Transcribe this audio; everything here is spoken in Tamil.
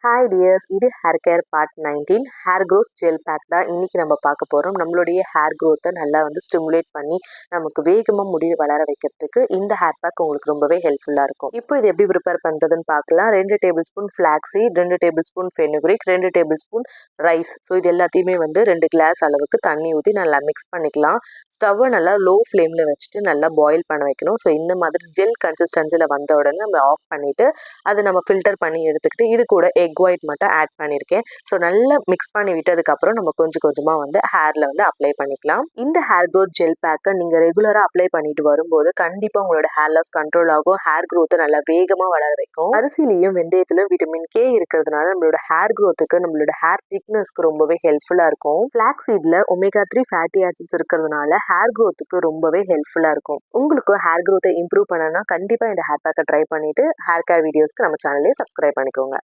ஹாய் டியர்ஸ், இது hair care part 19 hair growth gel pack தான் இன்றைக்கி நம்ம பார்க்க போகிறோம். நம்மளுடைய ஹேர் க்ரோத்தை நல்லா ஸ்டிமுலேட் பண்ணி நமக்கு வேகமாக முடி வளர வைக்கிறதுக்கு இந்த ஹேர் பேக் உங்களுக்கு ரொம்பவே ஹெல்ப்ஃபுல்லாக இருக்கும். இப்போ இது எப்படி ப்ரிப்பேர் பண்ணுறதுன்னு பார்க்கலாம். 2 table spoon flaxseed, 2 table spoon fenugreek, 2 table spoon rice. So இது எல்லாத்தையுமே 2 கிளாஸ் அளவுக்கு தண்ணி ஊற்றி நல்லா மிக்ஸ் பண்ணிக்கலாம். ஸ்டவ்வை நல்லா லோ ஃப்ளேமில் வச்சுட்டு நல்லா பாயில் பண்ண வைக்கணும். ஸோ இந்த மாதிரி ஜெல் கன்சிஸ்டன்சியில் வந்த உடனே நம்ம ஆஃப் பண்ணிவிட்டு அதை நம்ம ஃபில்டர் பண்ணி எடுத்துக்கிட்டு இது கூட எக் ஒயிட் மட்டும் ஆட் பண்ணியிருக்கேன். ஸோ நல்லா மிக்ஸ் பண்ணி விட்டதுக்கப்புறம் நம்ம கொஞ்சம் கொஞ்சமாக ஹேரில் அப்ளை பண்ணிக்கலாம். இந்த ஹேர் க்ரோத் ஜெல் பேக்கை நீங்கள் ரெகுலராக அப்ளை பண்ணிட்டு வரும்போது கண்டிப்பாக உங்களோட ஹேர் லாஸ் கண்ட்ரோல் ஆகும். ஹேர் க்ரோத்தை நல்லா வேகமாக வளர வைக்கும். அரிசிலையும் வெந்தயத்திலும் விட்டமின் கே இருக்கிறதுனால நம்மளோட ஹேர் க்ரோத்துக்கு நம்மளோட ஹேர் திக்னஸ்க்கு ரொம்பவே ஹெல்ப்ஃபுல்லாக இருக்கும். ஃபிளாக்ஸ் சீட்ல ஒமேகா 3 ஃபேட்டி ஆசிட்ஸ் இருக்கிறதுனால ஹேர் க்ரோத்துக்கு ரொம்பவே ஹெல்ப்ஃபுல்லாக இருக்கும். உங்களுக்கு ஹேர் க்ரோத்தை இம்ப்ரூவ் பண்ணணும்னா கண்டிப்பாக இந்த ஹேர் பேக்கை ட்ரை பண்ணிட்டு ஹேர் கேர் வீடியோஸ்க்கு நம்ம சேனலே சப்ஸ்கிரைப் பண்ணிக்கோங்க.